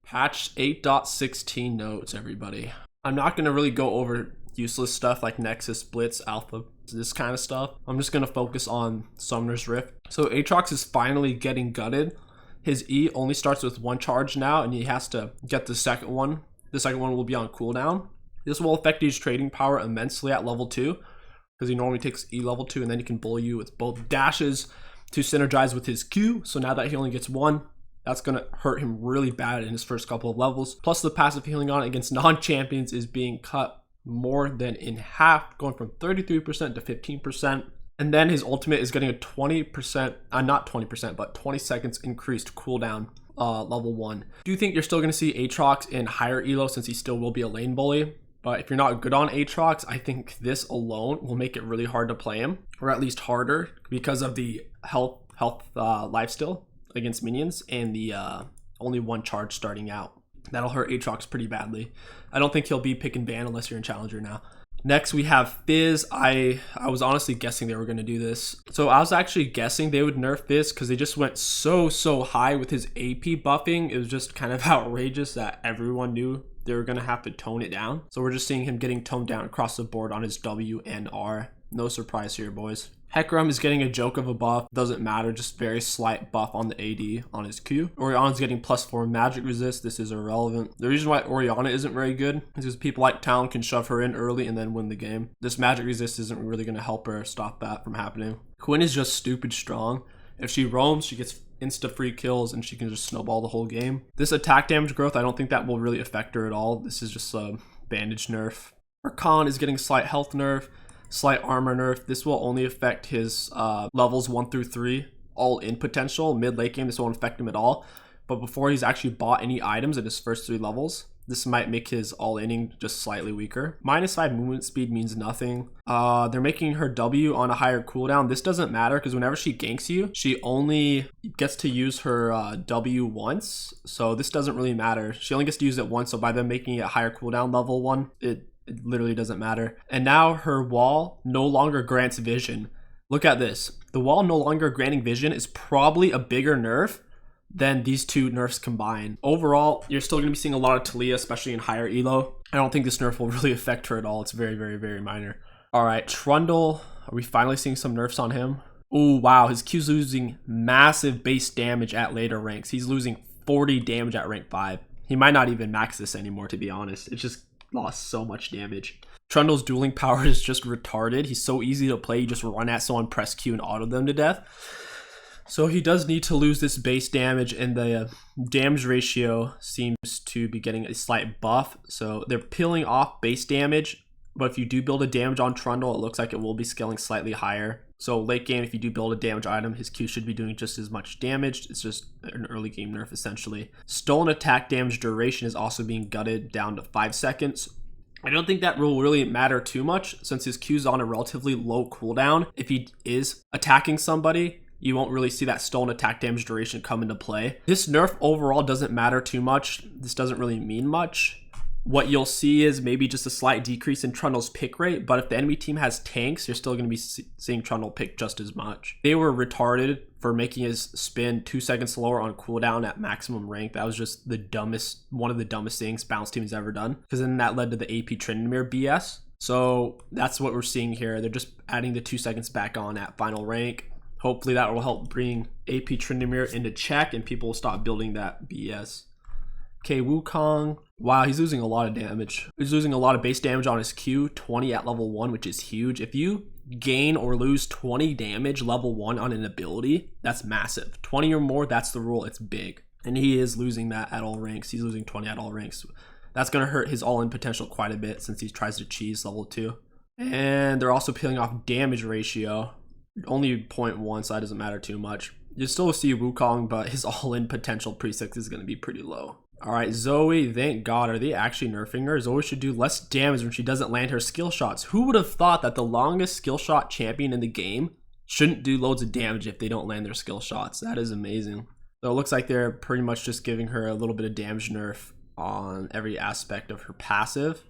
Patch 8.16 notes, everybody. I'm not going to really go over useless stuff like Nexus, Blitz, Alpha, this kind of stuff. I'm just going to focus on Summoner's Rift. So Aatrox is finally getting gutted. His E only starts with 1 charge now, and he has to get the second one. The second one will be on cooldown. This will affect his trading power immensely at level 2, because he normally takes E level 2, and then he can bully you with both dashes to synergize with his Q. So now that he only gets 1, that's going to hurt him really bad in his first couple of levels. Plus the passive healing on against non-champions is being cut more than in half, going from 33% to 15%. And then his ultimate is getting a 20%, not 20%, but 20 seconds increased cooldown, level 1. Do you think you're still going to see Aatrox in higher elo since he still will be a lane bully? But if you're not good on Aatrox, I think this alone will make it really hard to play him, or at least harder because of the health lifesteal against minions and the only 1 charge starting out. That'll hurt Aatrox pretty badly. I don't think he'll be pick and ban unless you're in Challenger now. Next we have Fizz. I was honestly guessing they were going to do this. So I was actually guessing they would nerf Fizz because they just went so high with his AP buffing. It was just kind of outrageous that everyone knew they were going to have to tone it down. So we're just seeing him getting toned down across the board on his W and R. No surprise here, boys. Hecarim is getting a joke of a buff. Doesn't matter, just very slight buff on the AD on his Q. Orianna's getting +4 magic resist. This is irrelevant. The reason why Orianna isn't very good is because people like Talon can shove her in early and then win the game. This magic resist isn't really going to help her stop that from happening. Quinn is just stupid strong. If she roams, she gets insta free kills and she can just snowball the whole game. This attack damage growth, I don't think that will really affect her at all. This is just a bandage nerf. Rakan is getting slight health nerf, slight armor nerf. This will only affect his levels 1 through 3 all in potential. Mid late game, this won't affect him at all. But before he's actually bought any items in his first 3 levels, this might make his all-inning just slightly weaker. -5 movement speed means nothing. They're making her W on a higher cooldown. This doesn't matter because whenever she ganks you, she only gets to use her W once. So this doesn't really matter. She only gets to use it once. So by them making it a higher cooldown level 1, it literally doesn't matter. And now her wall no longer grants vision. Look at this. The wall no longer granting vision is probably a bigger nerf than these 2 nerfs combined. Overall, you're still going to be seeing a lot of Talia, especially in higher elo. I don't think this nerf will really affect her at all. It's very minor. All right, Trundle. Are we finally seeing some nerfs on him? Oh, wow. His Q's losing massive base damage at later ranks. He's losing 40 damage at rank 5. He might not even max this anymore, to be honest. It just lost so much damage. Trundle's dueling power is just retarded. He's so easy to play. You just run at someone, press Q, and auto them to death. So he does need to lose this base damage, and the damage ratio seems to be getting a slight buff. So they're peeling off base damage, but if you do build a damage on Trundle, it looks like it will be scaling slightly higher. So late game, if you do build a damage item, his Q should be doing just as much damage. It's just an early game nerf, essentially. Stolen attack damage duration is also being gutted down to 5 seconds. I don't think that will really matter too much since his Q's on a relatively low cooldown. If he is attacking somebody, you won't really see that stolen attack damage duration come into play. This nerf overall doesn't matter too much. This doesn't really mean much. What you'll see is maybe just a slight decrease in Trundle's pick rate, but if the enemy team has tanks, you're still going to be seeing Trundle pick just as much. They were retarded for making his spin 2 seconds slower on cooldown at maximum rank. That was just one of the dumbest things Balance Team has ever done, because then that led to the AP Tryndamere BS. So that's what we're seeing here. They're just adding the 2 seconds back on at final rank. Hopefully that will help bring AP Tryndamere into check and people will stop building that BS. Okay, Wukong. Wow, he's losing a lot of damage. He's losing a lot of base damage on his Q, 20 at level 1, which is huge. If you gain or lose 20 damage level 1 on an ability, that's massive. 20 or more, that's the rule. It's big. And he is losing that at all ranks. He's losing 20 at all ranks. That's going to hurt his all-in potential quite a bit since he tries to cheese level 2. And they're also peeling off damage ratio. Only 0.1, so that doesn't matter too much. You still see Wukong, but his all-in potential pre-6 is going to be pretty low. All right, ZOE, thank God. Are they actually nerfing her? ZOE should do less damage when she doesn't land her skill shots. Who would have thought that the longest skill shot champion in the game shouldn't do loads of damage if they don't land their skill shots? That is amazing. So it looks like they're pretty much just giving her a little bit of damage nerf on every aspect of her passive.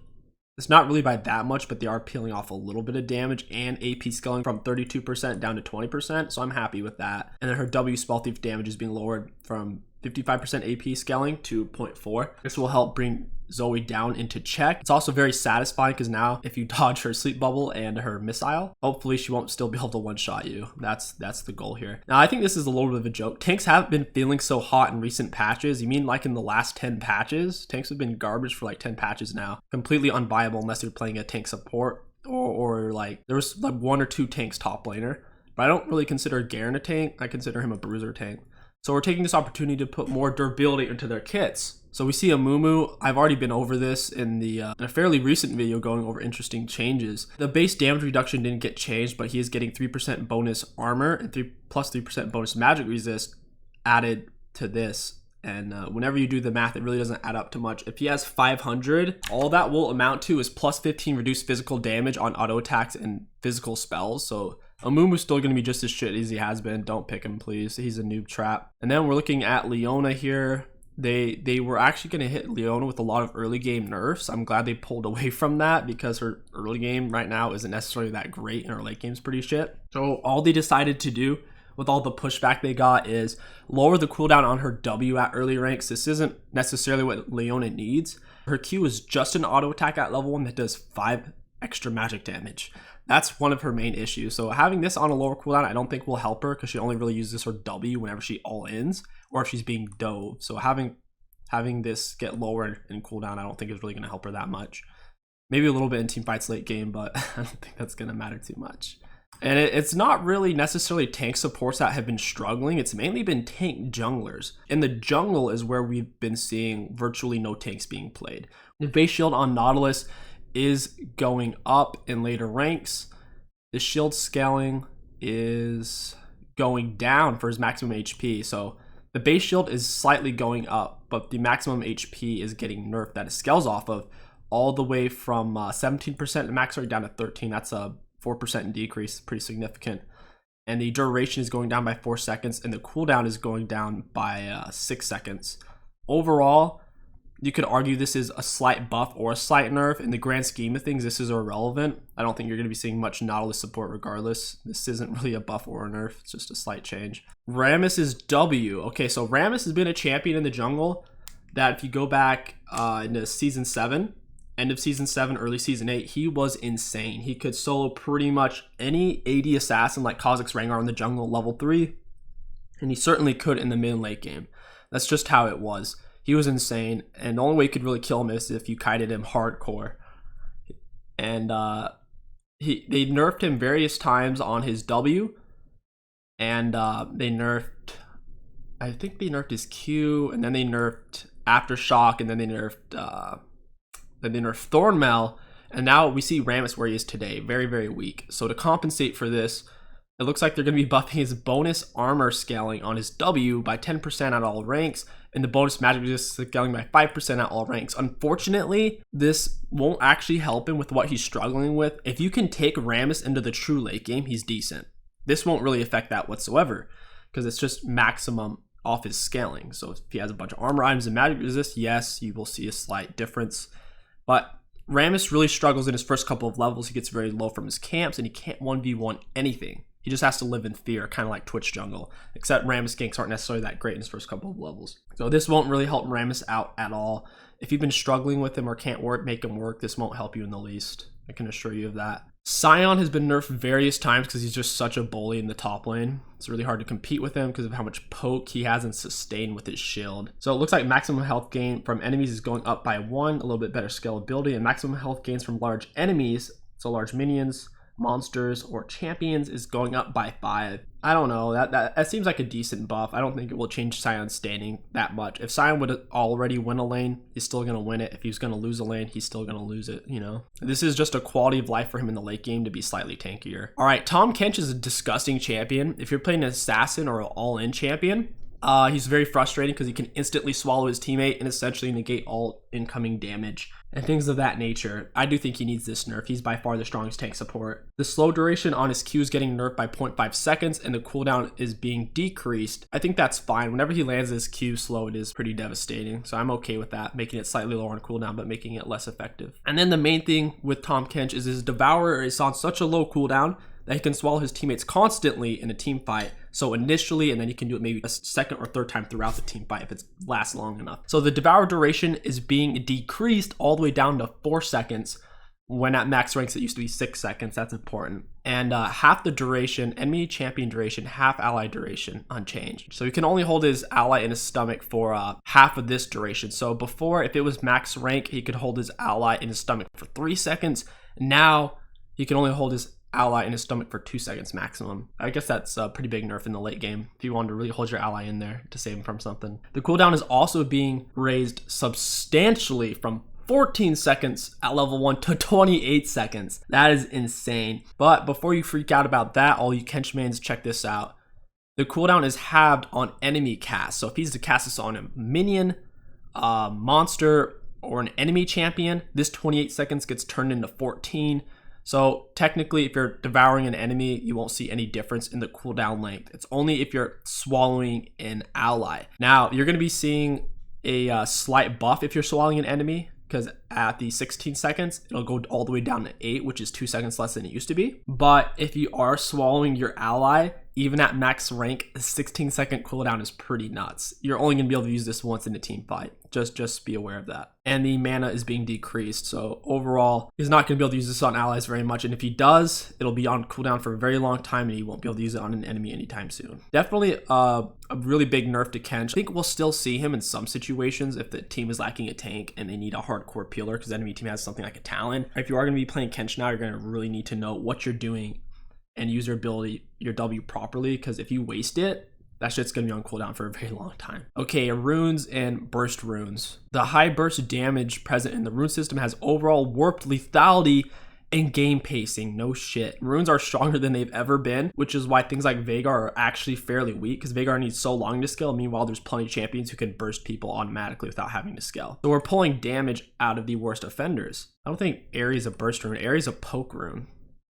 It's not really by that much, but they are peeling off a little bit of damage and AP scaling from 32% down to 20%, so I'm happy with that. And then her W spell thief damage is being lowered from 55% AP scaling to 0.4. This will help bring ZOE down into check. It's also very satisfying because now if you dodge her sleep bubble and her missile, hopefully she won't still be able to one-shot you. That's the goal here. Now I think this is a little bit of a joke. Tanks haven't been feeling so hot in recent patches. You mean like in the last 10 patches? Tanks have been garbage for like 10 patches now. Completely unviable unless you're playing a tank support or like there was like 1 or 2 tanks top laner. But I don't really consider Garen a tank. I consider him a bruiser tank. So we're taking this opportunity to put more durability into their kits. So we see a Mumu. I've already been over this in a fairly recent video going over interesting changes. The base damage reduction didn't get changed, but he is getting 3% bonus armor and 3% bonus magic resist added to this. And whenever you do the math, it really doesn't add up to much. If he has 500, all that will amount to is plus 15 reduced physical damage on auto attacks and physical spells. So Amumu's still going to be just as shit as he has been. Don't pick him, please. He's a noob trap. And then we're looking at Leona here. They were actually going to hit Leona with a lot of early game nerfs. I'm glad they pulled away from that because her early game right now isn't necessarily that great and her late game's pretty shit. So all they decided to do with all the pushback they got is lower the cooldown on her W at early ranks. This isn't necessarily what Leona needs. Her Q is just an auto attack at level 1 that does 5 extra magic damage. That's one of her main issues. So having this on a lower cooldown I don't think will help her because she only really uses her W whenever she all-ins or if she's being dove. So having this get lower in cooldown I don't think is really going to help her that much. Maybe a little bit in team fights late game, but I don't think that's going to matter too much. And it's not really necessarily tank supports that have been struggling. It's mainly been tank junglers. And the jungle is where we've been seeing virtually no tanks being played. The base shield on Nautilus is going up in later ranks. The shield scaling is going down for his maximum HP. So the base shield is slightly going up, but the maximum HP is getting nerfed that it scales off of all the way from 17% max rate down to 13. That's a 4% decrease, pretty significant. And the duration is going down by 4 seconds and the cooldown is going down by 6 seconds. Overall, you could argue this is a slight buff or a slight nerf. In the grand scheme of things, this is irrelevant. I don't think you're going to be seeing much Nautilus support regardless. This isn't really a buff or a nerf. It's just a slight change. Rammus's W. Okay, so Rammus has been a champion in the jungle that if you go back into Season 7, end of Season 7, early Season 8, he was insane. He could solo pretty much any AD assassin like 𝐒𝐿𝐂𝐋 Rengar in the jungle level 3. And he certainly could in the mid and late game. That's just how it was. He was insane, and the only way you could really kill him is if you kited him hardcore. And they nerfed him various times on his W, and they nerfed, I think they nerfed his Q, and then they nerfed Aftershock, and then they nerfed Thornmail, and now we see Rammus where he is today, very, very weak. So to compensate for this, it looks like they're going to be buffing his bonus armor scaling on his W by 10% at all ranks, and the bonus magic resist scaling by 5% at all ranks. Unfortunately, this won't actually help him with what he's struggling with. If you can take Rammus into the true late game, he's decent. This won't really affect that whatsoever, because it's just maximum off his scaling. So if he has a bunch of armor items and magic resist, yes, you will see a slight difference. But Rammus really struggles in his first couple of levels. He gets very low from his camps, and he can't 1v1 anything. He just has to live in fear, kind of like Twitch jungle, except Rammus ganks aren't necessarily that great in his first couple of levels. So this won't really help Rammus out at all. If you've been struggling with him or can't make him work, this won't help you in the least. I can assure you of that. Sion has been nerfed various times because he's just such a bully in the top lane. It's really hard to compete with him because of how much poke he has and sustain with his shield. So it looks like maximum health gain from enemies is going up by 1, a little bit better scalability, and maximum health gains from large enemies, so large minions, monsters, or champions, is going up by 5. I don't know, that seems like a decent buff. I don't think it will change Sion's standing that much. If Sion would already win a lane, he's still going to win it. If he's going to lose a lane, he's still going to lose it, you know? This is just a quality of life for him in the late game to be slightly tankier. All right, Tahm Kench is a disgusting champion. If you're playing an assassin or an all-in champion, He's very frustrating because he can instantly swallow his teammate and essentially negate all incoming damage and things of that nature. I do think he needs this nerf. He's by far the strongest tank support. The slow duration on his Q is getting nerfed by 0.5 seconds and the cooldown is being decreased. I think that's fine. Whenever he lands his Q slow, it is pretty devastating. So I'm okay with that, making it slightly lower on cooldown, but making it less effective. And then the main thing with 𝐒𝐿𝐻 is his Devourer is on such a low cooldown that he can swallow his teammates constantly in a team fight. So initially, and then you can do it maybe a second or third time throughout the team fight if it lasts long enough. So the Devour duration is being decreased all the way down to 4 seconds. When at max ranks, it used to be 6 seconds. That's important. And half the duration, enemy champion duration, half ally duration, unchanged. So he can only hold his ally in his stomach for half of this duration. So before, if it was max rank, he could hold his ally in his stomach for 3 seconds. Now he can only hold his ally in his stomach for 2 seconds maximum. I guess that's a pretty big nerf in the late game if you wanted to really hold your ally in there to save him from something. The cooldown is also being raised substantially from 14 seconds at level 1 to 28 seconds. That is insane. But before you freak out about that, all you 𝐻 mains, check this out. The cooldown is halved on enemy cast. So if he's to cast this on a minion, monster, or an enemy champion, this 28 seconds gets turned into 14. So technically, if you're devouring an enemy, you won't see any difference in the cooldown length. It's only if you're swallowing an ally. Now, you're going to be seeing a slight buff if you're swallowing an enemy, because at the 16 seconds, it'll go all the way down to 8, which is 2 seconds less than it used to be. But if you are swallowing your ally, even at max rank, a 16-second cooldown is pretty nuts. You're only going to be able to use this once in a team fight. Just be aware of that. And the mana is being decreased. So overall, he's not going to be able to use this on allies very much. And if he does, it'll be on cooldown for a very long time and he won't be able to use it on an enemy anytime soon. Definitely a really big nerf to 𝐻. I think we'll still see him in some situations if the team is lacking a tank and they need a hardcore peeler because the enemy team has something like a Talon. If you are going to be playing 𝐻 now, you're going to really need to know what you're doing and use your ability, your W properly, because if you waste it, that shit's gonna be on cooldown for a very long time. Okay, runes and burst runes. The high burst damage present in the rune system has overall warped lethality and game pacing. No shit. Runes are stronger than they've ever been, which is why things like Veigar are actually fairly weak, because Veigar needs so long to scale. Meanwhile, there's plenty of champions who can burst people automatically without having to scale. So we're pulling damage out of the worst offenders. I don't think Ares is a burst rune. Ares is a poke rune.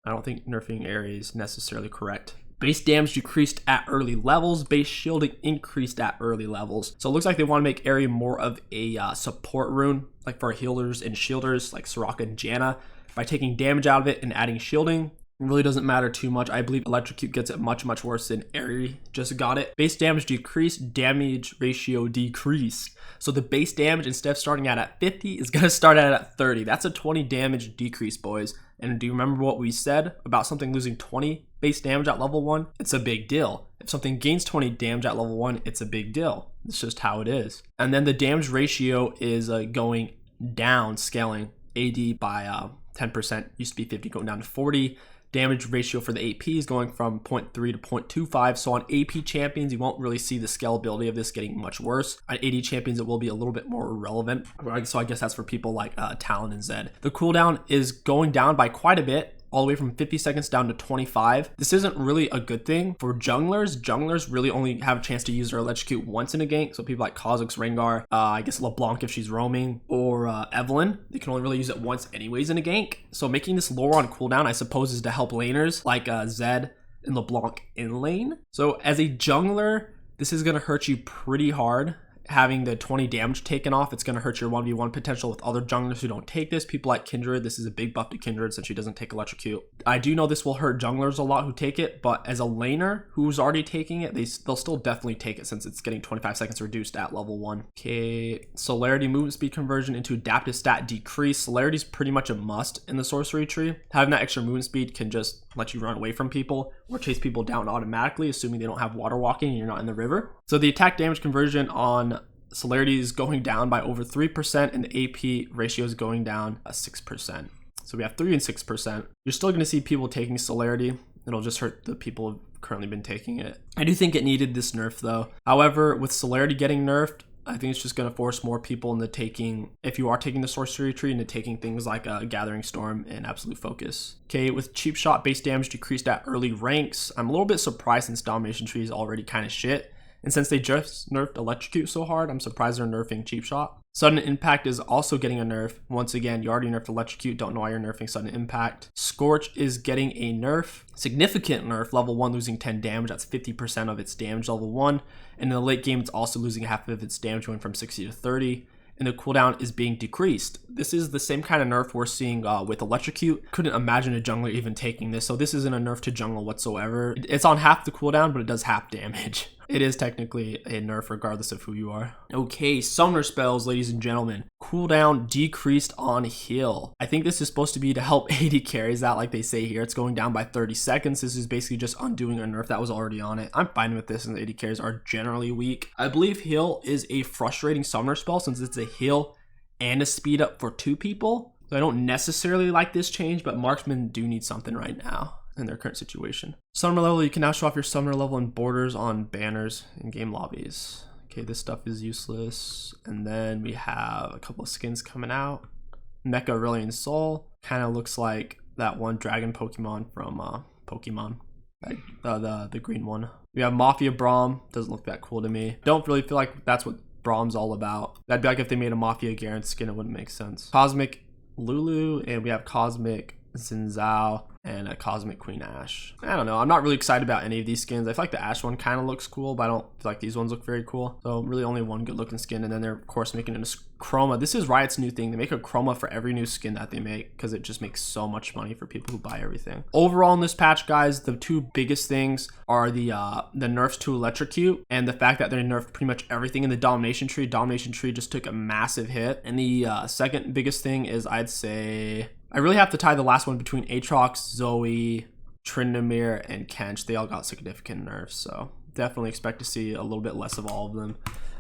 I don't think nerfing Ares is necessarily correct. Base damage decreased at early levels. Base shielding increased at early levels. So it looks like they want to make Ares more of a support rune, like for healers and shielders like Soraka and Janna. By taking damage out of it and adding shielding, it really doesn't matter too much. I believe Electrocute gets it much worse than Ares just got it. Base damage decreased, damage ratio decreased. So the base damage, instead of starting out at 50, is going to start out at 30. That's a 20 damage decrease, boys. And do you remember what we said about something losing 20 base damage at level 1? It's a big deal. If something gains 20 damage at level 1, it's a big deal. It's just how it is. And then the damage ratio is going down, scaling AD by 10%. Used to be 50, going down to 40. Damage ratio for the AP is going from 0.3 to 0.25. So on AP champions, you won't really see the scalability of this getting much worse. On AD champions, it will be a little bit more irrelevant. So I guess that's for people like Talon and Zed. The cooldown is going down by quite a bit, all the way from 50 seconds down to 25. This isn't really a good thing for junglers. Junglers really only have a chance to use their Electrocute once in a gank. So people like 𝐒𝐿𝐻, Rengar, I guess LeBlanc if she's roaming, or Evelynn, they can only really use it once anyways in a gank. So making this lower on cooldown, I suppose, is to help laners like Zed and LeBlanc in lane. So as a jungler, this is going to hurt you pretty hard. Having the 20 damage taken off, it's going to hurt your 1v1 potential with other junglers who don't take this. People like Kindred, this is a big buff to Kindred since she doesn't take Electrocute. I do know this will hurt junglers a lot who take it, but as a laner who's already taking it, they'll still definitely take it since it's getting 25 seconds reduced at level 1. Okay, Celerity movement speed conversion into adaptive stat decrease. Celerity is pretty much a must in the sorcery tree. Having that extra movement speed can just let you run away from people or chase people down automatically, assuming they don't have water walking and you're not in the river. So the attack damage conversion on Celerity is going down by over 3% and the AP ratio is going down 6%. So we have 3 and 6%. You're still going to see people taking Celerity. It'll just hurt the people who've currently been taking it. I do think it needed this nerf though. However, with Celerity getting nerfed, I think it's just going to force more people into taking, if you are taking the sorcery tree, into taking things like Gathering Storm and Absolute Focus. Okay, with Cheap Shot, base damage decreased at early ranks. I'm a little bit surprised since Domination Tree is already kind of shit. And since they just nerfed Electrocute so hard, I'm surprised they're nerfing Cheap Shot. Sudden Impact is also getting a nerf. Once again, you already nerfed Electrocute, don't know why you're nerfing Sudden Impact. Scorch is getting a nerf. Significant nerf, level 1 losing 10 damage, that's 50% of its damage level 1. And in the late game, it's also losing half of its damage, going from 60 to 30. And the cooldown is being decreased. This is the same kind of nerf we're seeing with Electrocute. Couldn't imagine a jungler even taking this, so this isn't a nerf to jungle whatsoever. It's on half the cooldown, but it does half damage. It is technically a nerf regardless of who you are. Okay, summoner spells, ladies and gentlemen. Cooldown decreased on heal. I think this is supposed to be to help AD carries out, like they say here. It's going down by 30 seconds. This is basically just undoing a nerf that was already on it. I'm fine with this, and the AD carries are generally weak. I believe heal is a frustrating summoner spell since it's a heal and a speed up for 2 people. So I don't necessarily like this change, but marksmen do need something right now in their current situation. Summoner level, you can now show off your summoner level and borders on banners in game lobbies. Okay, this stuff is useless. And then we have a couple of skins coming out. Mecha Aurelian Soul kind of looks like that one dragon Pokemon from Pokemon, the green one. We have Mafia Braum, doesn't look that cool to me. Don't really feel like that's what Braum's all about. That'd be like if they made a Mafia Garen skin, it wouldn't make sense. Cosmic Lulu, and we have Cosmic Zinzao and a Cosmic Queen Ash. I don't know, I'm not really excited about any of these skins. I feel like the Ash one kind of looks cool, but I don't feel like these ones look very cool. So really only one good looking skin, and then they're of course making it a chroma. This is Riot's new thing. They make a chroma for every new skin that they make because it just makes so much money for people who buy everything. Overall in this patch, guys, the 2 biggest things are the nerfs to Electrocute and the fact that they nerfed pretty much everything in the Domination tree. Domination tree just took a massive hit. And the second biggest thing is, I'd say, I really have to tie the last one between Aatrox, ZOE, Tryndamere, and 𝐒𝐿. They all got significant nerfs, so definitely expect to see a little bit less of all of them.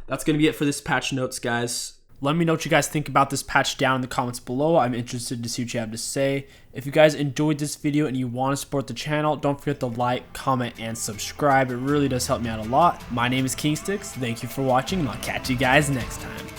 That's going to be it for this patch notes, guys. Let me know what you guys think about this patch down in the comments below. I'm interested to see what you have to say. If you guys enjoyed this video and you want to support the channel, don't forget to like, comment, and subscribe. It really does help me out a lot. My name is KingStix. Thank you for watching, and I'll catch you guys next time.